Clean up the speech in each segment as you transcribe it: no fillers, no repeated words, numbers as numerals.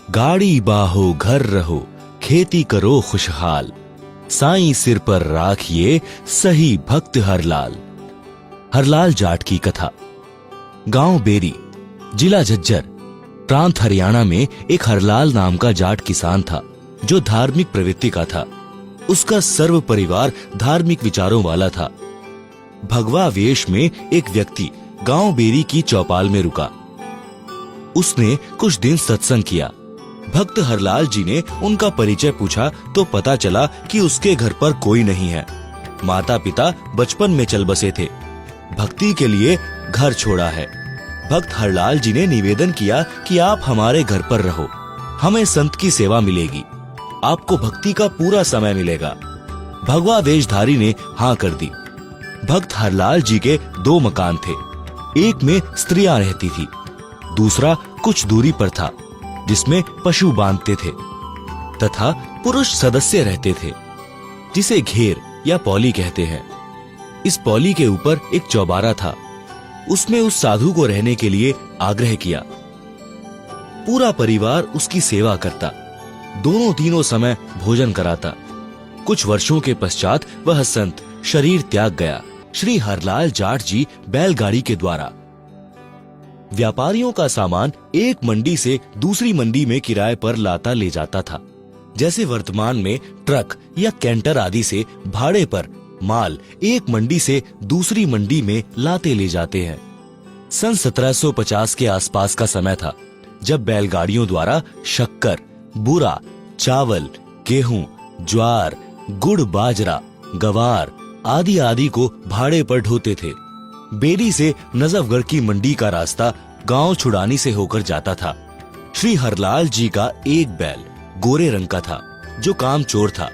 गाड़ी बाहो घर रहो, खेती करो खुशहाल, साईं सिर पर राखिए सही भक्त हरलाल। हरलाल जाट की कथा। गांव बेरी, जिला झज्जर, प्रांत हरियाणा में एक हरलाल नाम का जाट किसान था जो धार्मिक प्रवृत्ति का था। उसका सर्व परिवार धार्मिक विचारों वाला था। भगवा वेश में एक व्यक्ति गांव बेरी की चौपाल में रुका। उसने कुछ दिन सत्संग किया। भक्त हरलाल जी ने उनका परिचय पूछा तो पता चला कि उसके घर पर कोई नहीं है। माता पिता बचपन में चल बसे थे। भक्ति के लिए घर छोड़ा है। भक्त हरलाल जी ने निवेदन किया कि आप हमारे घर पर रहो, हमें संत की सेवा मिलेगी, आपको भक्ति का पूरा समय मिलेगा। भगवा वेशधारी ने हाँ कर दी। भक्त हरलाल जी के 2 मकान थे। एक में स्त्रियां रहती थी, दूसरा कुछ दूरी पर था जिसमें पशु बांधते थे, तथा पुरुष सदस्य रहते थे जिसे घेर या पौली कहते हैं। इस पौली के ऊपर एक चौबारा था। उसमें उस साधु को रहने के लिए आग्रह किया। पूरा परिवार उसकी सेवा करता, दोनों तीनों समय भोजन कराता। कुछ वर्षों के पश्चात वह संत शरीर त्याग गया। श्री हरलाल जाट जी बैलगाड़ी के द्वारा व्यापारियों का सामान एक मंडी से दूसरी मंडी में किराए पर लाता ले जाता था। जैसे वर्तमान में ट्रक या कैंटर आदि से भाड़े पर माल एक मंडी से दूसरी मंडी में लाते ले जाते हैं। सन 1750 के आसपास का समय था जब बैलगाड़ियों द्वारा शक्कर, बूरा, चावल, गेहूं, ज्वार, गुड़, बाजरा, गवार आदि आदि को भाड़े पर ढोते थे। बेरी से नजफगढ़ की मंडी का रास्ता गांव छुड़ानी से होकर जाता था। श्री हरलाल जी का एक बैल गोरे रंग का था जो काम चोर था।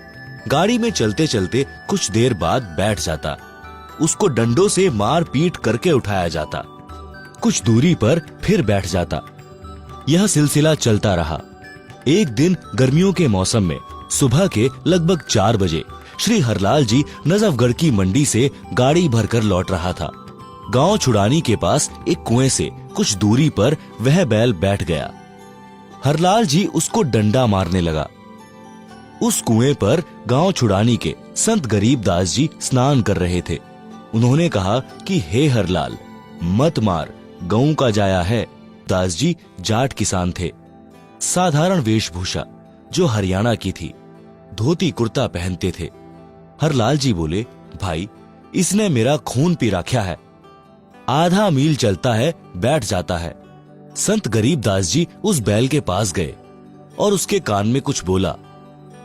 गाड़ी में चलते चलते कुछ देर बाद बैठ जाता। उसको डंडों से मार पीट करके उठाया जाता। कुछ दूरी पर फिर बैठ जाता। यह सिलसिला चलता रहा। एक दिन गर्मियों के मौसम में सुबह के लगभग 4 बजे श्री हरलाल जी नजफगढ़ की मंडी से गाड़ी भरकर लौट रहा था। गांव छुड़ानी के पास एक कुएं से कुछ दूरी पर वह बैल बैठ गया। हरलाल जी उसको डंडा मारने लगा। उस कुएं पर गांव छुड़ानी के संत गरीब दास जी स्नान कर रहे थे। उन्होंने कहा कि हे हरलाल, मत मार, गऊ का जाया है। दास जी जाट किसान थे। साधारण वेशभूषा जो हरियाणा की थी, धोती कुर्ता पहनते थे। हरलाल जी बोले, भाई, इसने मेरा खून पी रखा है। आधा मील चलता है, बैठ जाता है। संत गरीब दास जी उस बैल के पास गए और उसके कान में कुछ बोला।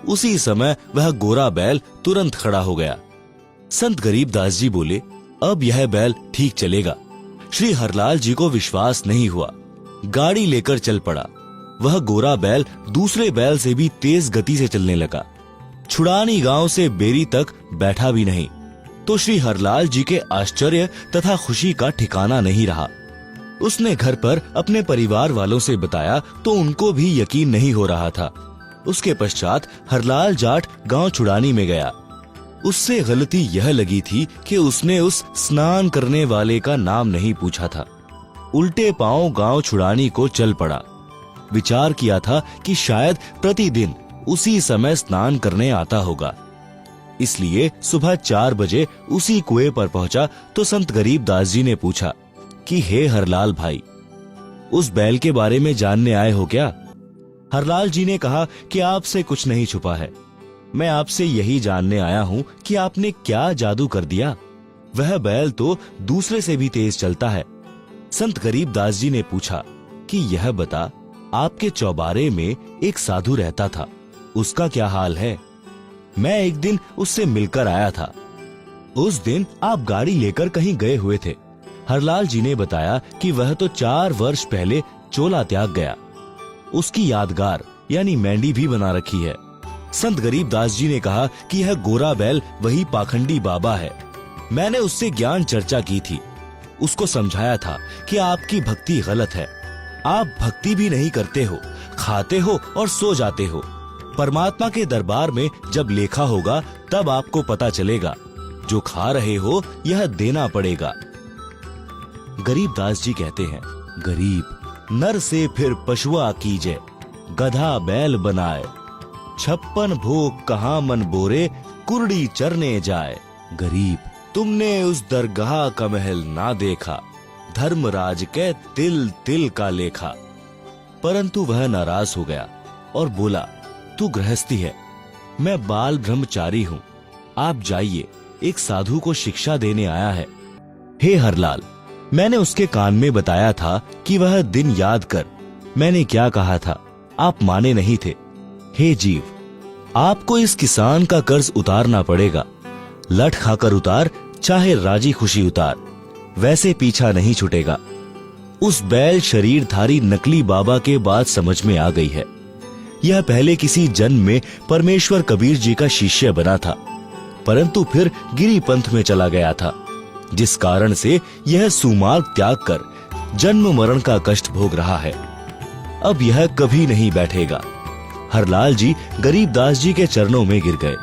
उसी समय वह गोरा बैल तुरंत खड़ा हो गया। संत गरीब दास जी बोले, अब यह बैल ठीक चलेगा। श्री हरलाल जी को विश्वास नहीं हुआ। गाड़ी लेकर चल पड़ा। वह गोरा बैल दूसरे बैल से भी तेज गति से चलने लगा। छुड़ानी गांव से बेरी तक बैठा भी नहीं तो श्री हरलाल जी के आश्चर्य तथा खुशी का ठिकाना नहीं रहा। उसने घर पर अपने परिवार वालों से बताया तो उनको भी यकीन नहीं हो रहा था। उसके पश्चात हरलाल जाट गांव छुड़ानी में गया। उससे गलती यह लगी थी कि उसने उस स्नान करने वाले का नाम नहीं पूछा था। उल्टे पांव गांव छुड़ानी को चल पड़ा। विचार किया था कि शायद प्रतिदिन उसी समय स्नान करने आता होगा। इसलिए सुबह 4 बजे उसी कुएं पर पहुंचा तो संत गरीब दास जी ने पूछा कि हे हरलाल भाई, उस बैल के बारे में जानने आए हो क्या? हरलाल जी ने कहा कि आपसे कुछ नहीं छुपा है। मैं आपसे यही जानने आया हूं कि आपने क्या जादू कर दिया। वह बैल तो दूसरे से भी तेज चलता है। संत गरीब दास जी ने पूछा कि यह बता, आपके चौबारे में एक साधु रहता था, उसका क्या हाल है? मैं एक दिन उससे मिलकर आया था। उस दिन आप गाड़ी लेकर कहीं गए हुए थे। हरलाल जी ने बताया कि वह तो 4 वर्ष पहले चोला त्याग गया। उसकी यादगार यानी मेंढी भी बना रखी है। संत गरीब दास जी ने कहा कि यह गोरा बैल वही पाखंडी बाबा है। मैंने उससे ज्ञान चर्चा की थी। उसको समझाया था कि आपकी भक्ति गलत है। आप भक्ति भी नहीं करते हो, खाते हो और सो जाते हो। परमात्मा के दरबार में जब लेखा होगा तब आपको पता चलेगा। जो खा रहे हो यह देना पड़ेगा। गरीब दास जी कहते हैं, गरीब नर से फिर पशुआ कीजे, गधा बैल बनाए, 56 भोग कहाँ मन बोरे, कुर्डी चरने जाए। गरीब, तुमने उस दरगाह का महल ना देखा, धर्मराज के तिल तिल का लेखा। परंतु वह नाराज हो गया और बोला, तू गृहस्थी है, मैं बाल ब्रह्मचारी हूँ, आप जाइए, एक साधु को शिक्षा देने आया है। हे हरलाल, मैंने उसके कान में बताया था कि वह दिन याद कर। मैंने क्या कहा था, आप माने नहीं थे। हे जीव, आपको इस किसान का कर्ज उतारना पड़ेगा। लठ खाकर उतार, चाहे राजी खुशी उतार, वैसे पीछा नहीं छूटेगा। उस बैल शरीरधारी नकली बाबा के बात समझ में आ गई है। यह पहले किसी जन्म में परमेश्वर कबीर जी का शिष्य बना था, परंतु फिर गिरी पंथ में चला गया था, जिस कारण से यह सुमार्ग त्याग कर जन्म मरण का कष्ट भोग रहा है। अब यह कभी नहीं बैठेगा। हरलाल जी गरीबदास जी के चरणों में गिर गए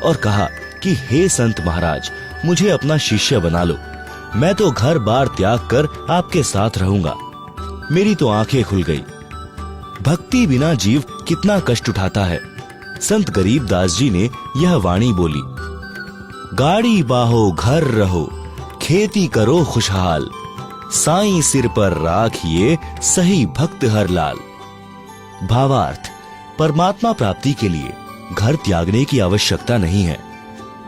और कहा कि हे संत महाराज, मुझे अपना शिष्य बना लो, मैं तो घर बार त्याग कर आपके साथ रहूंगा। मेरी तो आंखें खुल गई। भक्ति बिना जीव कितना कष्ट उठाता है। संत गरीबदास जी ने यह वाणी बोली, गाड़ी बाहो घर रहो, खेती करो खुशहाल, साईं सिर पर राखिए सही भक्त हरलाल। भावार्थ, परमात्मा प्राप्ति के लिए घर त्यागने की आवश्यकता नहीं है।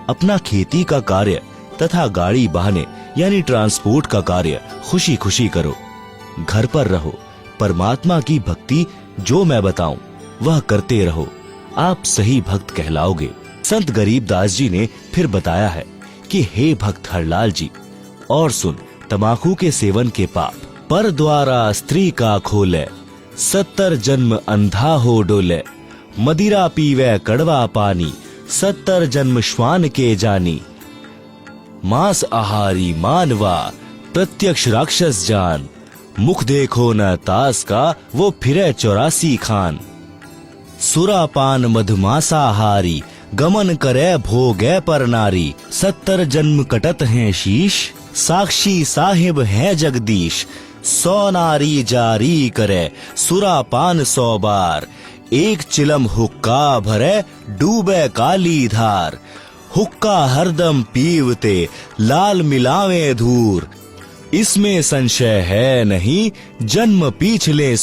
अपना खेती का कार्य तथा गाड़ी बहाने यानी ट्रांसपोर्ट का कार्य खुशी खुशी करो। घर पर रहो, परमात्मा की भक्ति जो मैं बताऊं वह करते रहो, आप सही भक्त कहलाओगे। संत गरीबदास जी ने फिर बताया है कि हे भक्त हरलाल जी, और सुन, तमाकू के सेवन के पाप, पर द्वारा स्त्री का खोले, 70 जन्म अंधा हो डोले, मदिरा पीवे कड़वा पानी, 70 जन्म श्वान के जानी, मांस आहारी मानवा प्रत्यक्ष राक्षस जान, मुख देखो न तास का वो फिरे 84 खान, सुरापान मधमासाहारी गमन करे भोगे पर नारी, 70 जन्म कटत हैं शीश, साक्षी साहिब है जगदीश, 100 नारी जारी करे सुरापान 100 बार, एक चिलम हुक्का भरे डूबे काली धार, हुक्का हरदम पीवते लाल मिलावे धूर, इसमें संशय है नहीं जन्म पीछले